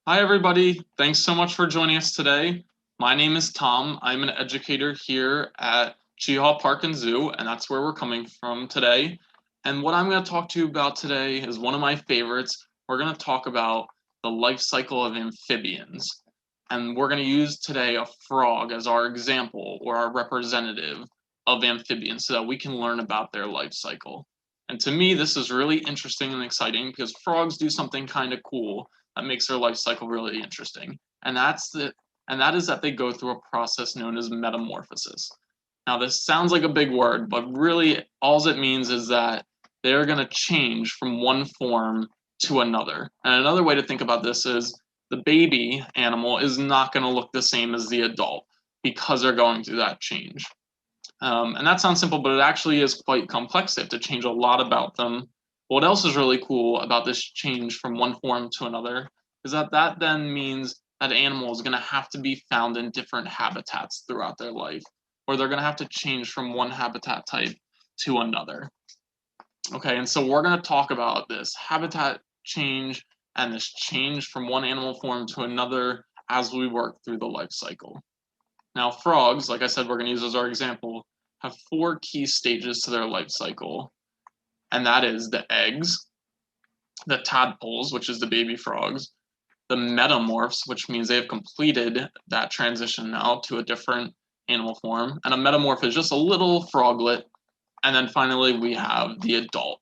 Hi, everybody. Thanks so much for joining us today. My name is Tom. I'm an educator here at Cheehaw Park and Zoo, and that's where we're coming from today. And what I'm going to talk to you about today is one of my favorites. We're going to talk about the life cycle of amphibians. And we're going to use today a frog as our example or our representative of amphibians so that we can learn about their life cycle. And to me, this is really interesting and exciting because frogs do something kind of cool that makes their life cycle really interesting. And that is that they go through a process known as metamorphosis. Now, this sounds like a big word, but really all it means is that they are going to change from one form to another. And another way to think about this is the baby animal is not going to look the same as the adult because they're going through that change. And that sounds simple, but it actually is quite complex. They have to change a lot about them. What else is really cool about this change from one form to another is that that then means that animal is going to have to be found in different habitats throughout their life, or they're going to have to change from one habitat type to another. Okay, and so we're going to talk about this habitat change and this change from one animal form to another as we work through the life cycle. Now, frogs, like I said, we're going to use as our example, have four key stages to their life cycle, and that is the eggs, the tadpoles, which is the baby frogs, the metamorphs, which means they have completed that transition now to a different animal form, and a metamorph is just a little froglet, and then finally we have the adult.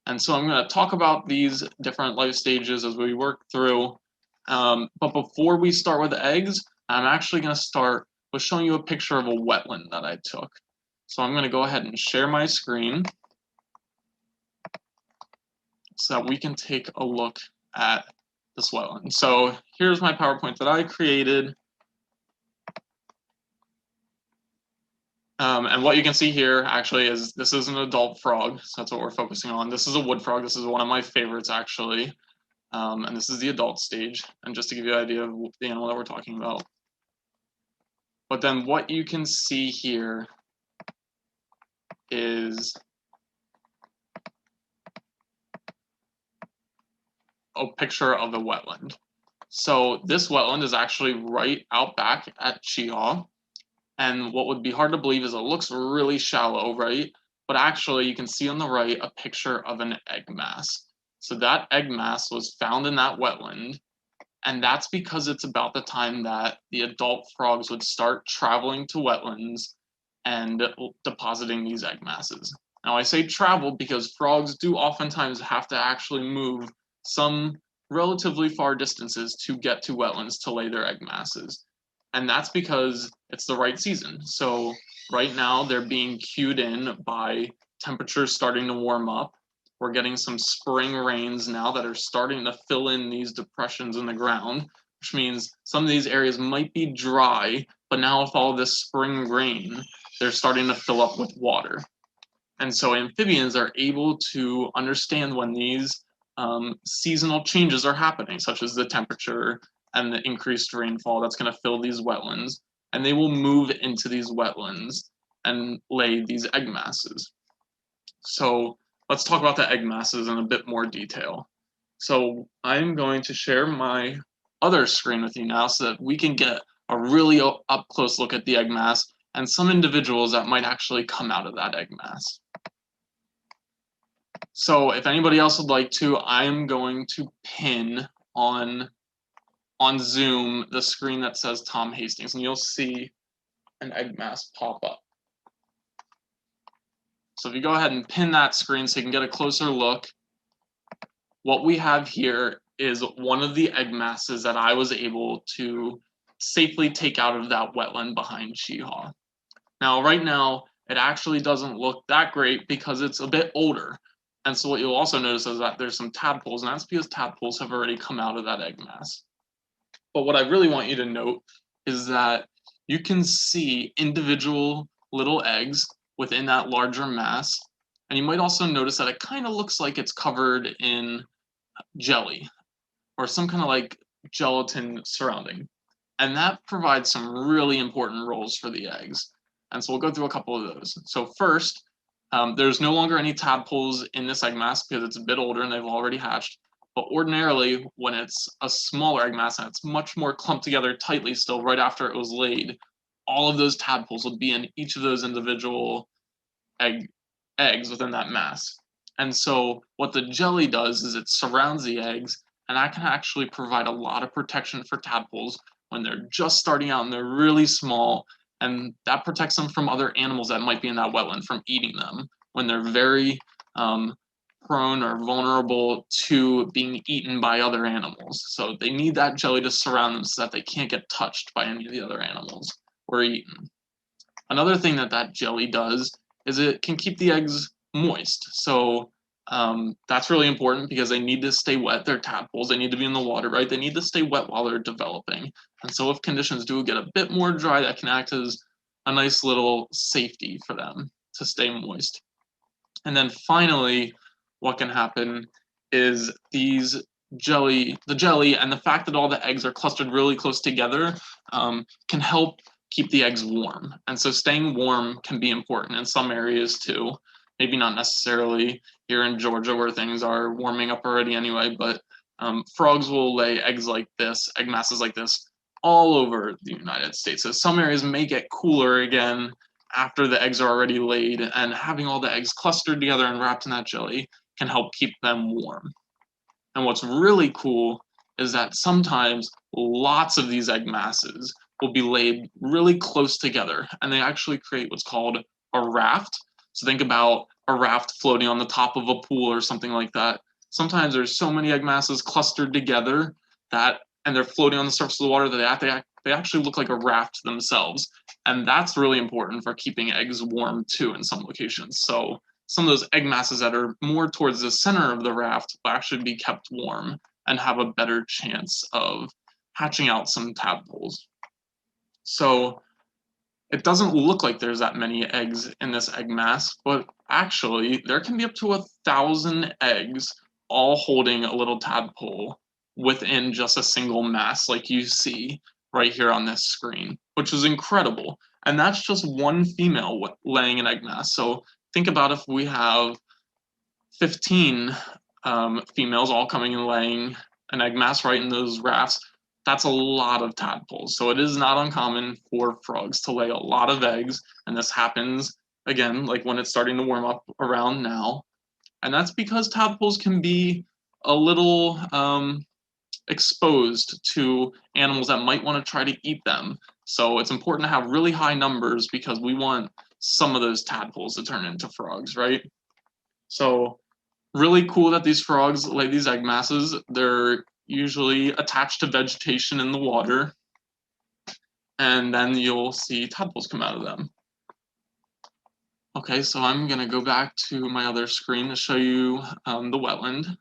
And so I'm going to talk about these different life stages as we work through, but before we start with the eggs, I'm actually going to start with showing you a picture of a wetland that I took. So I'm going to go ahead and share my screen so that we can take a look at this wetland. So here's my PowerPoint that I created. And what you can see here actually is this is an adult frog, so that's what we're focusing on. This is a wood frog. This is one of my favorites actually. And this is the adult stage. And just to give you an idea of the animal that we're talking about. But then what you can see here is a picture of the wetland. So this wetland is actually right out back at Cheehaw. And what would be hard to believe is it looks really shallow, right? But actually you can see on the right a picture of an egg mass. So that egg mass was found in that wetland. And that's because it's about the time that the adult frogs would start traveling to wetlands and depositing these egg masses. Now I say travel because frogs do oftentimes have to actually move some relatively far distances to get to wetlands to lay their egg masses. And that's because it's the right season. So right now they're being cued in by temperatures starting to warm up. We're getting some spring rains now that are starting to fill in these depressions in the ground, which means some of these areas might be dry, but now with all this spring rain, they're starting to fill up with water. And so amphibians are able to understand when these seasonal changes are happening, such as the temperature and the increased rainfall that's going to fill these wetlands, and they will move into these wetlands and lay these egg masses. So let's talk about the egg masses in a bit more detail. So I'm going to share my other screen with you now so that we can get a really up close look at the egg mass and some individuals that might actually come out of that egg mass. So if anybody else would like to, I'm going to pin on Zoom the screen that says Tom Hastings, and you'll see an egg mass pop up. So if you go ahead and pin that screen so you can get a closer look, what we have here is one of the egg masses that I was able to safely take out of that wetland behind Cheehaw. Now, right now, it actually doesn't look that great because it's a bit older. And so what you'll also notice is that there's some tadpoles, and that's because tadpoles have already come out of that egg mass. But what I really want you to note is that you can see individual little eggs within that larger mass. And you might also notice that it kind of looks like it's covered in jelly or some kind of like gelatin surrounding. And that provides some really important roles for the eggs. And so we'll go through a couple of those. So first, there's no longer any tadpoles in this egg mass because it's a bit older and they've already hatched. But ordinarily, when it's a smaller egg mass and it's much more clumped together tightly still right after it was laid, all of those tadpoles would be in each of those individual eggs within that mass. And so what the jelly does is it surrounds the eggs, and that can actually provide a lot of protection for tadpoles when they're just starting out and they're really small, and that protects them from other animals that might be in that wetland from eating them when they're very prone or vulnerable to being eaten by other animals. So they need that jelly to surround them so that they can't get touched by any of the other animals or eaten. Another thing that that jelly does is it can keep the eggs moist. So that's really important because they need to stay wet. They're tadpoles. They need to be in the water, right? They need to stay wet while they're developing. And so if conditions do get a bit more dry, that can act as a nice little safety for them to stay moist. And then finally, what can happen is the jelly and the fact that all the eggs are clustered really close together can help keep the eggs warm. And so staying warm can be important in some areas too. Maybe not necessarily here in Georgia where things are warming up already anyway, but frogs will lay eggs like this, egg masses like this, all over the United States. So some areas may get cooler again after the eggs are already laid, and having all the eggs clustered together and wrapped in that jelly can help keep them warm. And what's really cool is that sometimes lots of these egg masses will be laid really close together, and they actually create what's called a raft. So think about a raft floating on the top of a pool or something like that. Sometimes there's so many egg masses clustered together and they're floating on the surface of the water that they actually look like a raft themselves. And that's really important for keeping eggs warm too in some locations. So some of those egg masses that are more towards the center of the raft will actually be kept warm and have a better chance of hatching out some tadpoles. So it doesn't look like there's that many eggs in this egg mass, but actually there can be up to 1,000 eggs all holding a little tadpole within just a single mass like you see right here on this screen, which is incredible. And that's just one female laying an egg mass. So think about if we have 15 females all coming and laying an egg mass right in those rafts. That's a lot of tadpoles. So it is not uncommon for frogs to lay a lot of eggs. And this happens, again, like when it's starting to warm up around now. And that's because tadpoles can be a little exposed to animals that might want to try to eat them. So it's important to have really high numbers because we want some of those tadpoles to turn into frogs, right? So really cool that these frogs lay these egg masses. They're usually attached to vegetation in the water, and then you'll see tadpoles come out of them. Okay, so I'm gonna go back to my other screen to show you the wetland.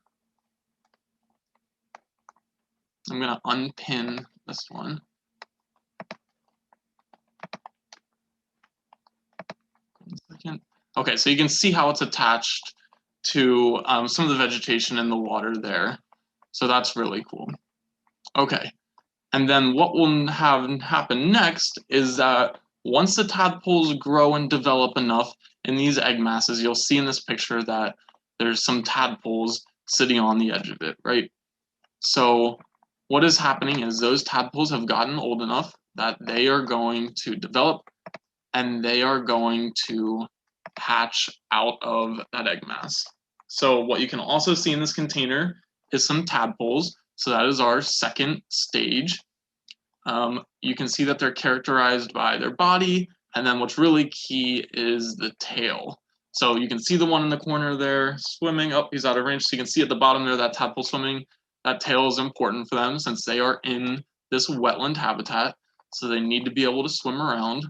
I'm gonna unpin this one. One second. Okay, so you can see how it's attached to some of the vegetation in the water there. So that's really cool. Okay, and then what will happen next is that once the tadpoles grow and develop enough in these egg masses, you'll see in this picture that there's some tadpoles sitting on the edge of it, right? So what is happening is those tadpoles have gotten old enough that they are going to develop and they are going to hatch out of that egg mass. So what you can also see in this container is some tadpoles. So that is our second stage. You can see that they're characterized by their body, and then what's really key is the tail. So you can see the one in the corner there swimming. Oh, he's out of range. So you can see at the bottom there that tadpole swimming. That tail is important for them since they are in this wetland habitat. So they need to be able to swim around.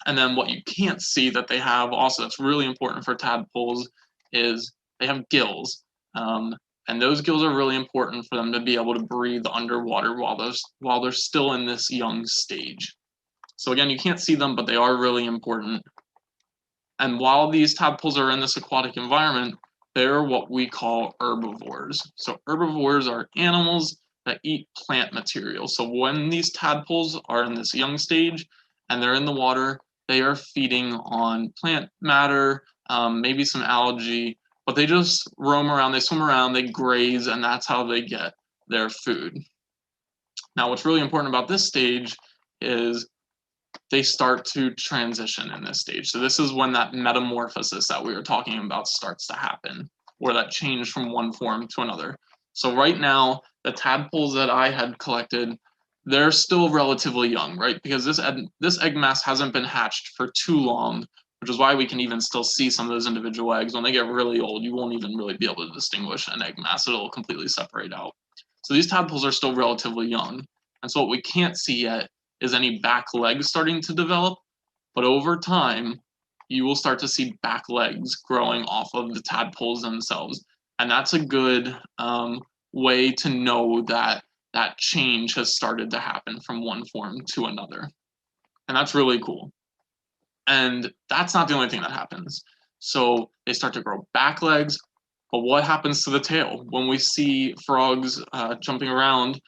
And then what you can't see that they have also that's really important for tadpoles is they have gills. And those gills are really important for them to be able to breathe underwater while they're still in this young stage. So again, you can't see them, but they are really important. And while these tadpoles are in this aquatic environment, they're what we call herbivores. So herbivores are animals that eat plant material. So when these tadpoles are in this young stage and they're in the water, they are feeding on plant matter, maybe some algae, but they just roam around, they swim around, they graze, and that's how they get their food. Now, what's really important about this stage is they start to transition in this stage. So this is when that metamorphosis that we were talking about starts to happen, or that change from one form to another. So right now, the tadpoles that I had collected, they're still relatively young, right? Because this egg mass hasn't been hatched for too long, which is why we can even still see some of those individual eggs. When they get really old, you won't even really be able to distinguish an egg mass. It'll completely separate out. So these tadpoles are still relatively young. And so what we can't see yet is any back legs starting to develop, but over time, you will start to see back legs growing off of the tadpoles themselves. And that's a good way to know that that change has started to happen from one form to another. And that's really cool. And that's not the only thing that happens. So they start to grow back legs, but what happens to the tail? When we see frogs jumping around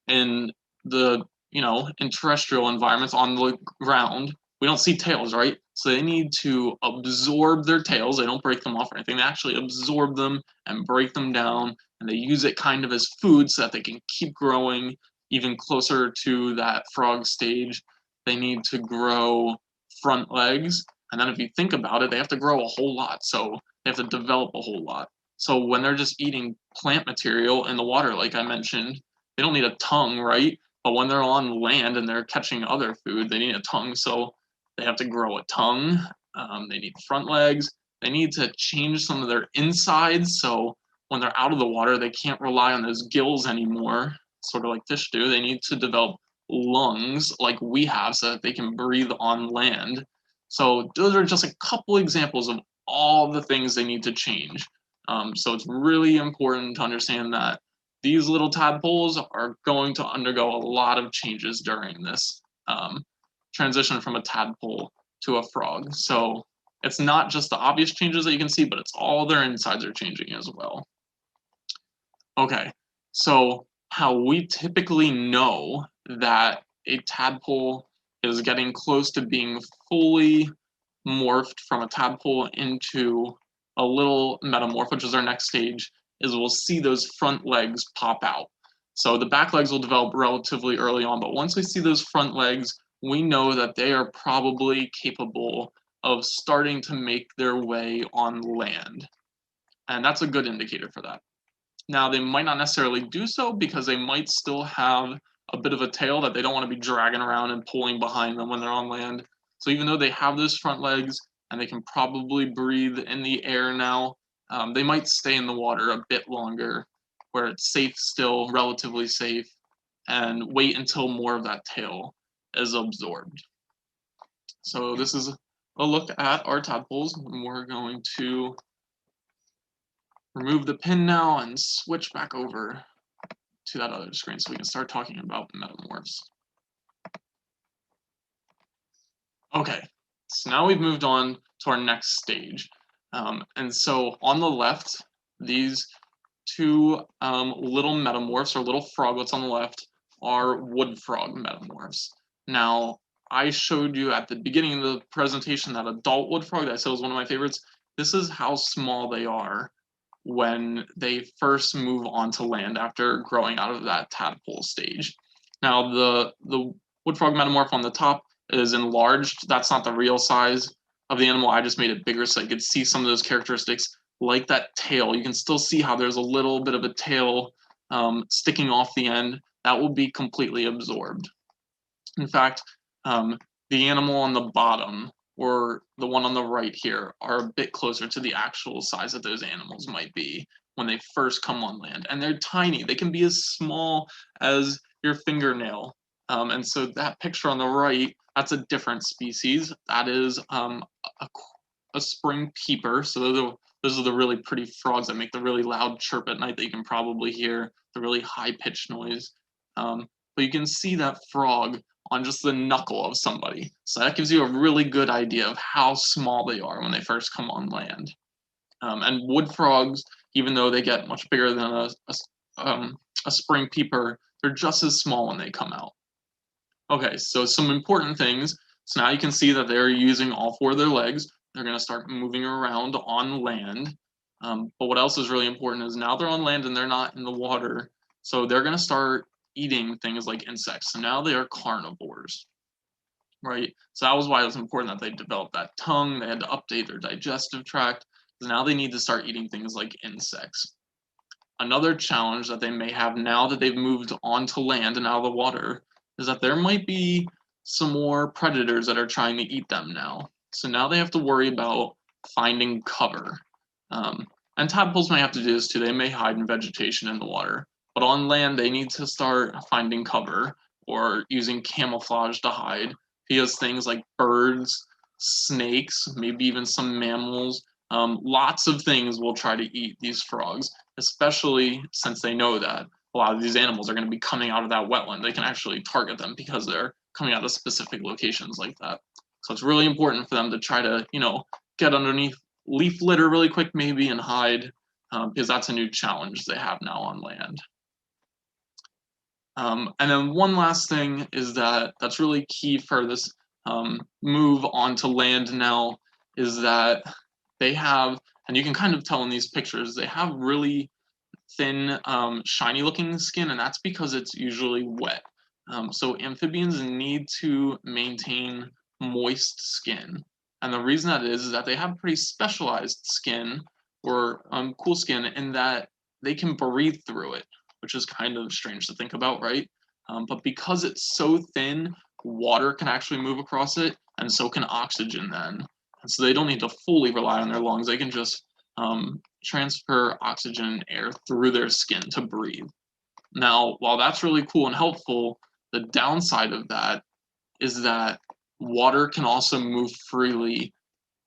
in the, in terrestrial environments on the ground, we don't see tails, right? So they need to absorb their tails. They don't break them off or anything. They actually absorb them and break them down, and they use it kind of as food so that they can keep growing even closer to that frog stage. They need to grow front legs, and then if you think about it, they have to grow a whole lot. So they have to develop a whole lot. So when they're just eating plant material in the water, like I mentioned, they don't need a tongue, right? But when they're on land and they're catching other food, they need a tongue. So they have to grow a tongue. They need front legs. They need to change some of their insides. So when they're out of the water, they can't rely on those gills anymore, sort of like fish do. They need to develop lungs like we have so that they can breathe on land. So those are just a couple examples of all the things they need to change. So it's really important to understand that these little tadpoles are going to undergo a lot of changes during this transition from a tadpole to a frog. So it's not just the obvious changes that you can see, but it's all their insides are changing as well. Okay, so how we typically know that a tadpole is getting close to being fully morphed from a tadpole into a little metamorph, which is our next stage, is we'll see those front legs pop out. So the back legs will develop relatively early on, but once we see those front legs, we know that they are probably capable of starting to make their way on land. And that's a good indicator for that. Now, they might not necessarily do so because they might still have a bit of a tail that they don't want to be dragging around and pulling behind them when they're on land. So even though they have those front legs and they can probably breathe in the air now, they might stay in the water a bit longer where it's safe still, relatively safe, and wait until more of that tail is absorbed. So this is a look at our tadpoles, and we're going to remove the pin now and switch back over to that other screen so we can start talking about metamorphs. Okay, so now we've moved on to our next stage. And so on the left, these two little metamorphs, or little froglets on the left, are wood frog metamorphs. Now, I showed you at the beginning of the presentation that adult wood frog that I said was one of my favorites. This is how small they are when they first move onto land after growing out of that tadpole stage. Now, the wood frog metamorph on the top is enlarged. That's not the real size of the animal. I just made it bigger so you could see some of those characteristics, like that tail. You can still see how there's a little bit of a tail sticking off the end. That will be completely absorbed. In fact, the animal on the bottom or the one on the right here are a bit closer to the actual size that those animals might be when they first come on land. And they're tiny. They can be as small as your fingernail. And so that picture on the right, that's a different species. That is a spring peeper. So those are the really pretty frogs that make the really loud chirp at night that you can probably hear, the really high-pitched noise. But you can see that frog on just the knuckle of somebody. So that gives you a really good idea of how small they are when they first come on land. And wood frogs, even though they get much bigger than a spring peeper, they're just as small when they come out. Okay, so some important things. So now you can see that they're using all four of their legs. They're going to start moving around on land. But what else is really important is now they're on land and they're not in the water, so they're going to start eating things like insects. So now they are carnivores, right? So that was why it was important that they developed that tongue. They had to update their digestive tract, because now they need to start eating things like insects. Another challenge that they may have now that they've moved onto land and out of the water is that there might be some more predators that are trying to eat them now. So now they have to worry about finding cover. And tadpoles may have to do this too. They may hide in vegetation in the water. But on land, they need to start finding cover or using camouflage to hide, because things like birds, snakes, maybe even some mammals, lots of things will try to eat these frogs, especially since they know that a lot of these animals are going to be coming out of that wetland. They can actually target them because they're coming out of specific locations like that. So it's really important for them to try to, get underneath leaf litter really quick maybe and hide, because that's a new challenge they have now on land. And then one last thing is that's really key for this move onto land now, is that they have, and you can kind of tell in these pictures, they have really thin, shiny looking skin, and that's because it's usually wet. So amphibians need to maintain moist skin. And the reason that is that they have pretty specialized skin, or cool skin, in that they can breathe through it, which is kind of strange to think about, right? But because it's so thin, water can actually move across it, and so can oxygen then. And so they don't need to fully rely on their lungs. They can just transfer oxygen and air through their skin to breathe. Now, while that's really cool and helpful, the downside of that is that water can also move freely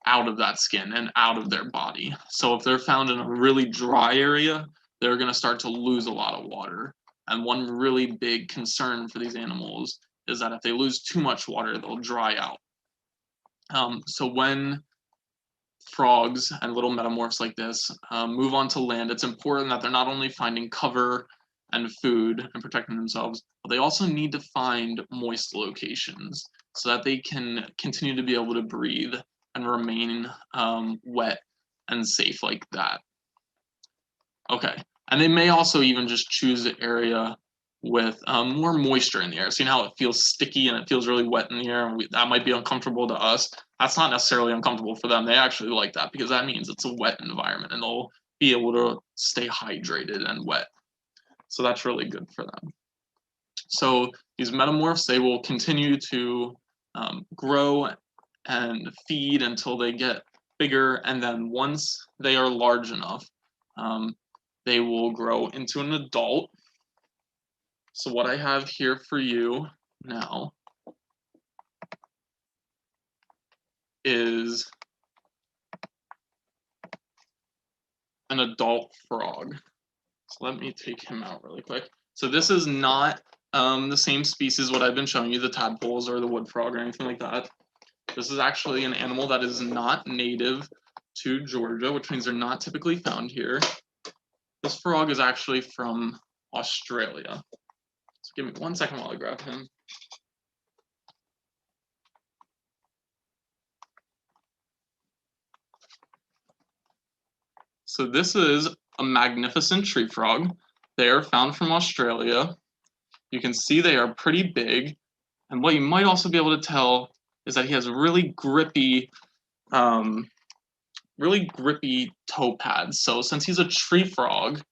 out of that skin and out of their body. So if they're found in a really dry area, they're going to start to lose a lot of water. And one really big concern for these animals is that if they lose too much water, they'll dry out. So when frogs and little metamorphs like this move onto land, it's important that they're not only finding cover and food and protecting themselves, but they also need to find moist locations so that they can continue to be able to breathe and remain wet and safe like that. Okay, and they may also even just choose an area with more moisture in the air. So you know how it feels sticky and it feels really wet in the air, and that might be uncomfortable to us. That's not necessarily uncomfortable for them. They actually like that because that means it's a wet environment and they'll be able to stay hydrated and wet. So that's really good for them. So these metamorphs, they will continue to grow and feed until they get bigger, and then once they are large enough, they will grow into an adult. So what I have here for you now is an adult frog. So let me take him out really quick. So this is not the same species what I've been showing you, the tadpoles or the wood frog or anything like that. This is actually an animal that is not native to Georgia, which means they're not typically found here. This frog is actually from Australia. So give me 1 second while I grab him. So this is a magnificent tree frog. They are found from Australia. You can see they are pretty big. And what you might also be able to tell is that he has really grippy toe pads. So since he's a tree frog,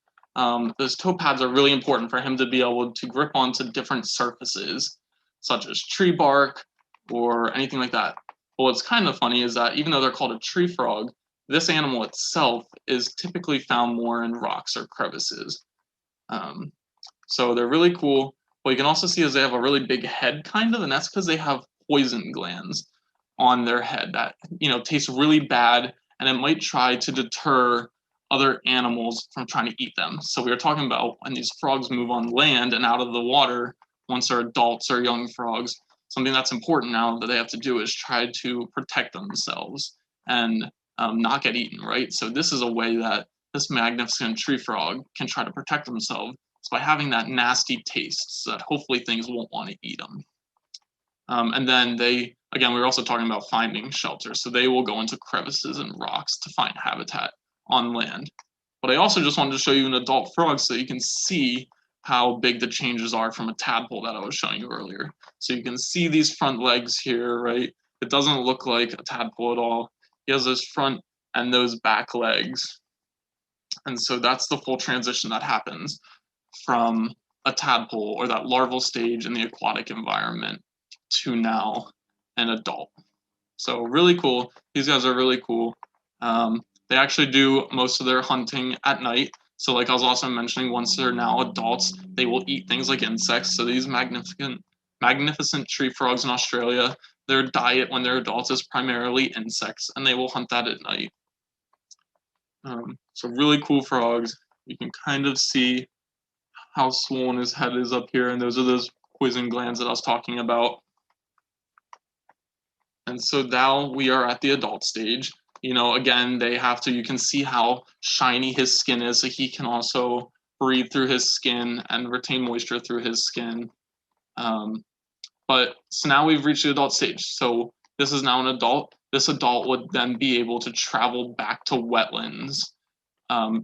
those toe pads are really important for him to be able to grip onto different surfaces, such as tree bark or anything like that. But what's kind of funny is that even though they're called a tree frog, this animal itself is typically found more in rocks or crevices. So they're really cool. What you can also see is they have a really big head, kind of, and that's because they have poison glands on their head that taste really bad, and it might try to deter other animals from trying to eat them. So we were talking about when these frogs move on land and out of the water, once they're adults or young frogs, something that's important now that they have to do is try to protect themselves and not get eaten, right? So this is a way that this magnificent tree frog can try to protect themselves. It's by having that nasty taste so that hopefully things won't want to eat them. And then we were also talking about finding shelter. So they will go into crevices and rocks to find habitat. on land. But I also just wanted to show you an adult frog so you can see how big the changes are from a tadpole that I was showing you earlier. So you can see these front legs here, right? It doesn't look like a tadpole at all. He has those front and those back legs. And so that's the full transition that happens from a tadpole or that larval stage in the aquatic environment to now an adult. So really cool. These guys are really cool. They actually do most of their hunting at night. So like I was also mentioning, once they're now adults, they will eat things like insects. So these magnificent tree frogs in Australia, their diet when they're adults is primarily insects, and they will hunt that at night. So really cool frogs. You can kind of see how swollen his head is up here, and those are those poison glands that I was talking about. And so now we are at the adult stage. You know, again, they have to, you can see how shiny his skin is, so he can also breathe through his skin and retain moisture through his skin. But so now we've reached the adult stage. So this is now an adult. This adult would then be able to travel back to wetlands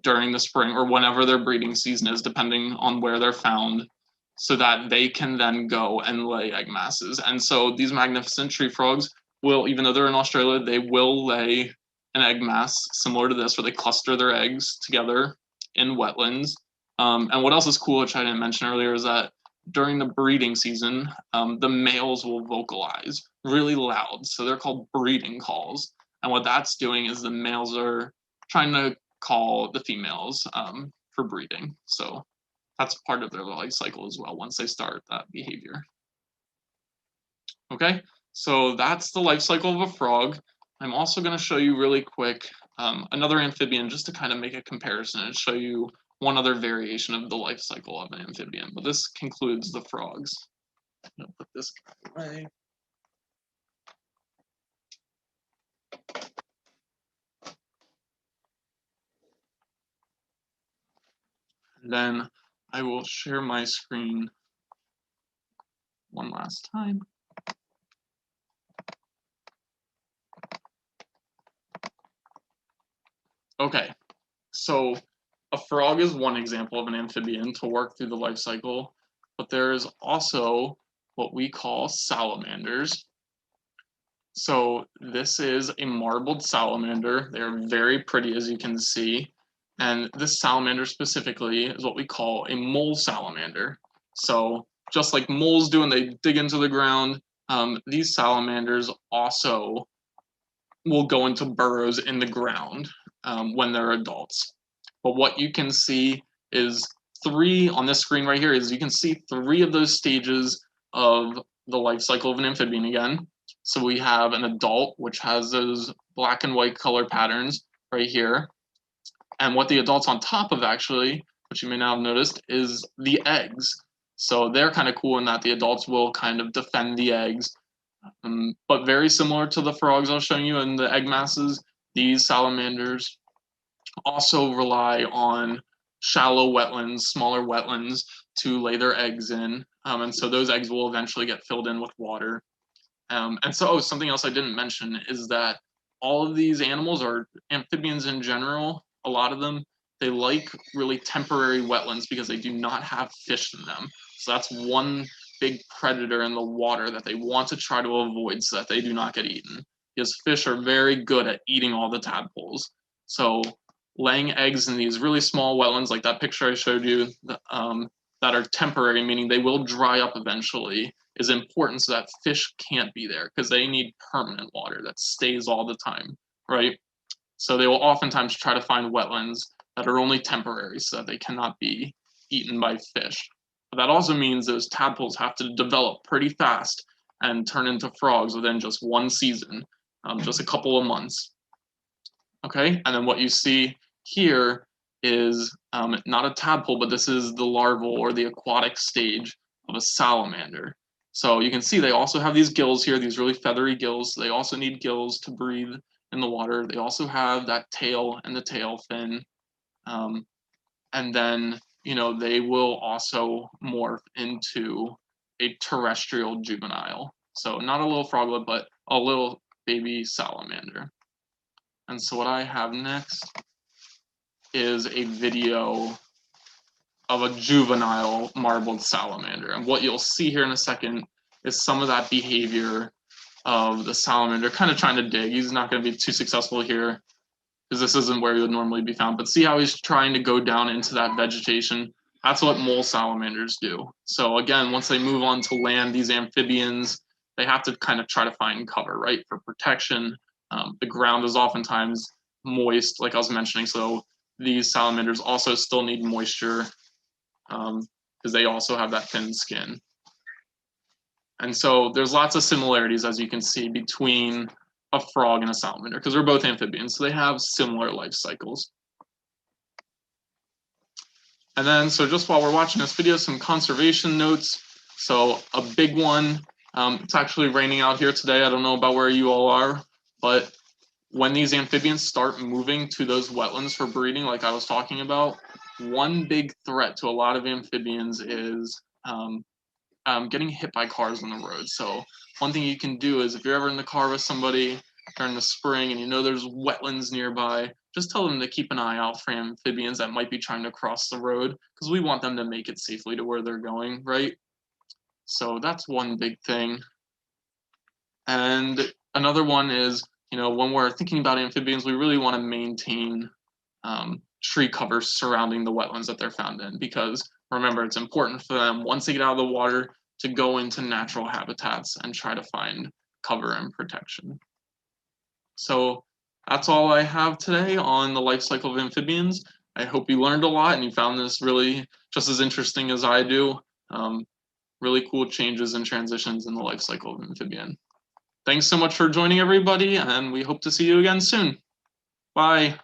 during the spring or whenever their breeding season is, depending on where they're found, so that they can then go and lay egg masses. And so these magnificent tree frogs will, even though they're in Australia, they will lay an egg mass similar to this, where they cluster their eggs together in wetlands. And what else is cool, which I didn't mention earlier, is that during the breeding season, the males will vocalize really loud. So they're called breeding calls. And what that's doing is the males are trying to call the females for breeding. So that's part of their life cycle as well once they start that behavior. Okay, so that's the life cycle of a frog. I'm also going to show you really quick another amphibian just to kind of make a comparison and show you one other variation of the life cycle of an amphibian. But this concludes the frogs. I'm going to put this away. And then I will share my screen one last time. Okay, so a frog is one example of an amphibian to work through the life cycle, but there is also what we call salamanders. So this is a marbled salamander. They're very pretty, as you can see. And this salamander specifically is what we call a mole salamander. So just like moles do when they dig into the ground, these salamanders also will go into burrows in the ground when they're adults. But what you can see is three on this screen right here is you can see three of those stages of the life cycle of an amphibian again. So we have an adult, which has those black and white color patterns right here. And what the adult's on top of, actually, which you may not have noticed, is the eggs. So they're kind of cool in that the adults will kind of defend the eggs. But very similar to the frogs I was showing you in the egg masses, these salamanders also rely on shallow wetlands, smaller wetlands, to lay their eggs in. And so those eggs will eventually get filled in with water. And so something else I didn't mention is that all of these animals, or amphibians in general, a lot of them, they like really temporary wetlands because they do not have fish in them. So that's one big predator in the water that they want to try to avoid so that they do not get eaten. Because fish are very good at eating all the tadpoles. So laying eggs in these really small wetlands, like that picture I showed you, that are temporary, meaning they will dry up eventually, is important so that fish can't be there because they need permanent water that stays all the time, right? So they will oftentimes try to find wetlands that are only temporary so that they cannot be eaten by fish. But that also means those tadpoles have to develop pretty fast and turn into frogs within just one season, just a couple of months. Okay, and then what you see here is not a tadpole, but this is the larval or the aquatic stage of a salamander. So you can see they also have these gills here, these really feathery gills. They also need gills to breathe in the water. They also have that tail and the tail fin. And then, you know, they will also morph into a terrestrial juvenile. So not a little froglet, but a little baby salamander. And so what I have next is a video of a juvenile marbled salamander. And what you'll see here in a second is some of that behavior of the salamander kind of trying to dig. He's not going to be too successful here because this isn't where he would normally be found. But see how he's trying to go down into that vegetation? That's what mole salamanders do. So again, once they move on to land, these amphibians, they have to kind of try to find cover, right, for protection. The ground is oftentimes moist, like I was mentioning. So these salamanders also still need moisture because they also have that thin skin. And so there's lots of similarities, as you can see, between a frog and a salamander, because they're both amphibians, so they have similar life cycles. And then, so just while we're watching this video, some conservation notes. So a big one, it's actually raining out here today. I don't know about where you all are, but when these amphibians start moving to those wetlands for breeding, like I was talking about, one big threat to a lot of amphibians is getting hit by cars on the road. So one thing you can do is if you're ever in the car with somebody during the spring and you know there's wetlands nearby, just tell them to keep an eye out for amphibians that might be trying to cross the road because we want them to make it safely to where they're going, right? So that's one big thing. And another one is, when we're thinking about amphibians, we really want to maintain tree cover surrounding the wetlands that they're found in, because remember, it's important for them once they get out of the water to go into natural habitats and try to find cover and protection. So that's all I have today on the life cycle of amphibians. I hope you learned a lot and you found this really just as interesting as I do. Really cool changes and transitions in the life cycle of amphibian. Thanks so much for joining, everybody, and we hope to see you again soon. Bye.